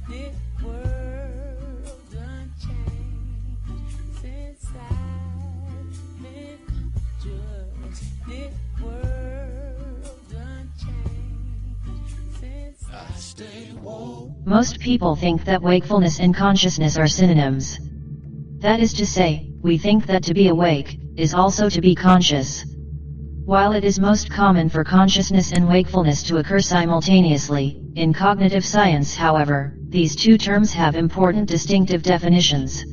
The world done changed since I've been conscious. The world done changed since I stayed woke. Most people think that wakefulness and consciousness are synonyms. That is to say, we think that to be awake is also to be conscious. While it is most common for consciousness and wakefulness to occur simultaneously, in cognitive science, however, these two terms have important distinctive definitions.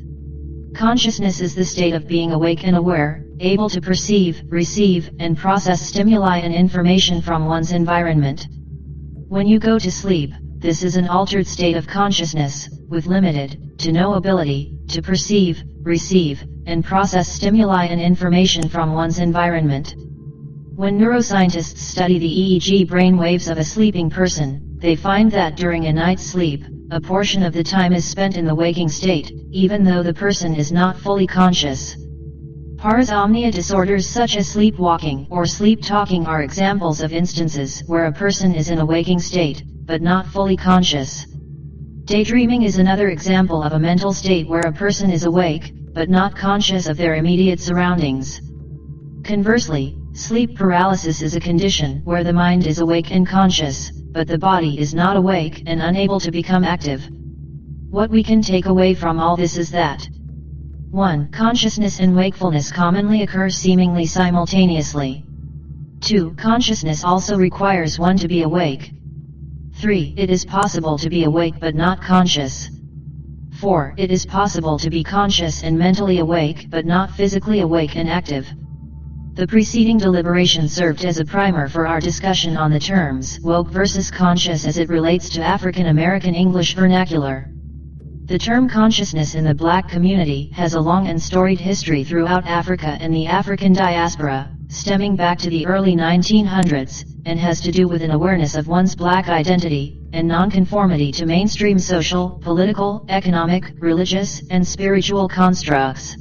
Consciousness is the state of being awake and aware, able to perceive, receive, and process stimuli and information from one's environment. When you go to sleep, this is an altered state of consciousness, with limited to no ability to perceive, receive, and process stimuli and information from one's environment. When neuroscientists study the EEG brain waves of a sleeping person, they find that during a night's sleep, a portion of the time is spent in the waking state, even though the person is not fully conscious. Parasomnia disorders such as sleepwalking or sleep talking are examples of instances where a person is in a waking state, but not fully conscious. Daydreaming is another example of a mental state where a person is awake, but not conscious of their immediate surroundings. Conversely, sleep paralysis is a condition where the mind is awake and conscious, but the body is not awake and unable to become active. What we can take away from all this is that 1. Consciousness and wakefulness commonly occur seemingly simultaneously. 2. Consciousness also requires one to be awake. 3. It is possible to be awake but not conscious. 4. It is possible to be conscious and mentally awake but not physically awake and active. The preceding deliberation served as a primer for our discussion on the terms woke versus conscious as it relates to African American English vernacular. The term consciousness in the black community has a long and storied history throughout Africa and the African diaspora, stemming back to the early 1900s, and has to do with an awareness of one's black identity, and nonconformity to mainstream social, political, economic, religious, and spiritual constructs.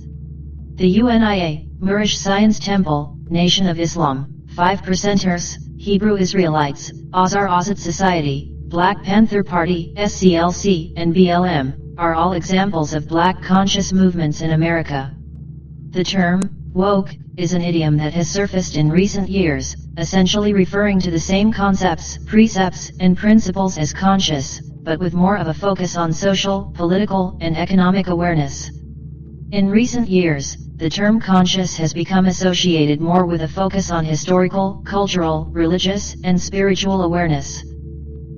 The UNIA, Moorish Science Temple, Nation of Islam, 5%ers, Hebrew Israelites, Azhar Azad Society, Black Panther Party, SCLC, and BLM, are all examples of black conscious movements in America. The term, woke, is an idiom that has surfaced in recent years, essentially referring to the same concepts, precepts, and principles as conscious, but with more of a focus on social, political, and economic awareness. In recent years, the term conscious has become associated more with a focus on historical, cultural, religious, and spiritual awareness.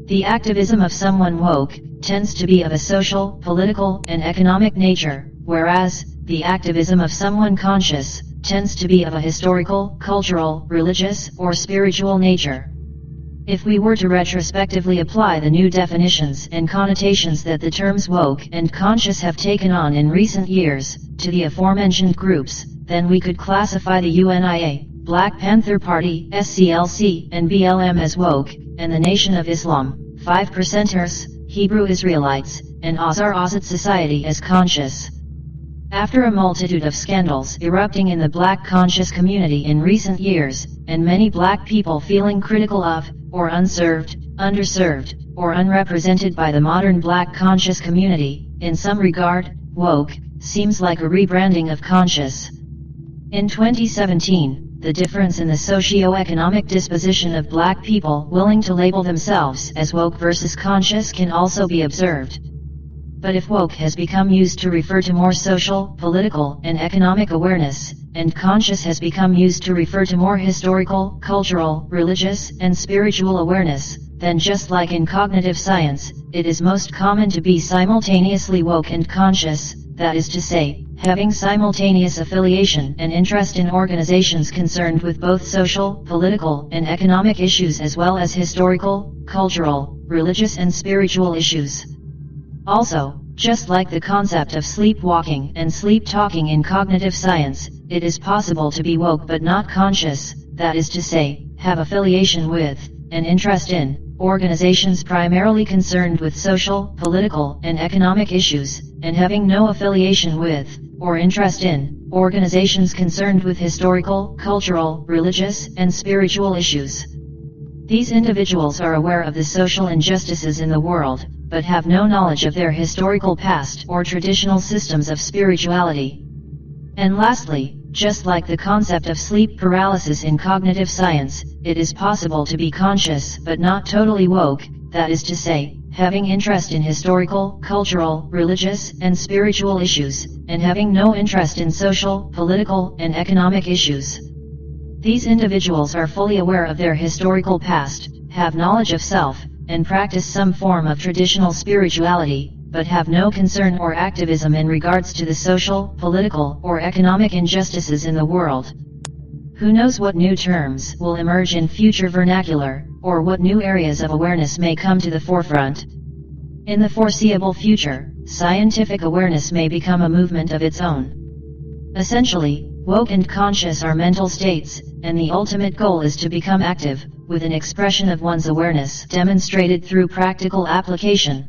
The activism of someone woke tends to be of a social, political, and economic nature, whereas the activism of someone conscious tends to be of a historical, cultural, religious, or spiritual nature. If we were to retrospectively apply the new definitions and connotations that the terms woke and conscious have taken on in recent years to the aforementioned groups, then we could classify the UNIA, Black Panther Party, SCLC, and BLM as woke, and the Nation of Islam, 5%ers, Hebrew Israelites, and Azhar Azad Society as conscious. After a multitude of scandals erupting in the black conscious community in recent years, and many black people feeling critical of, or unserved, underserved, or unrepresented by the modern black conscious community, in some regard, woke seems like a rebranding of conscious. In 2017, the difference in the socio-economic disposition of black people willing to label themselves as woke versus conscious can also be observed. But if woke has become used to refer to more social, political, and economic awareness, and conscious has become used to refer to more historical, cultural, religious, and spiritual awareness, then just like in cognitive science, it is most common to be simultaneously woke and conscious, that is to say, having simultaneous affiliation and interest in organizations concerned with both social, political, and economic issues as well as historical, cultural, religious, and spiritual issues. Also, just like the concept of sleepwalking and sleep talking in cognitive science, it is possible to be woke but not conscious, that is to say, have affiliation with, and interest in, organizations primarily concerned with social, political, and economic issues, and having no affiliation with, or interest in, organizations concerned with historical, cultural, religious, and spiritual issues. These individuals are aware of the social injustices in the world, but have no knowledge of their historical past or traditional systems of spirituality. And lastly, just like the concept of sleep paralysis in cognitive science, it is possible to be conscious but not totally woke, that is to say, having interest in historical, cultural, religious, and spiritual issues, and having no interest in social, political, and economic issues. These individuals are fully aware of their historical past, have knowledge of self, and practice some form of traditional spirituality, but have no concern or activism in regards to the social, political, or economic injustices in the world. Who knows what new terms will emerge in future vernacular, or what new areas of awareness may come to the forefront. In the foreseeable future, scientific awareness may become a movement of its own. Essentially, woke and conscious are mental states, and the ultimate goal is to become active, with an expression of one's awareness demonstrated through practical application.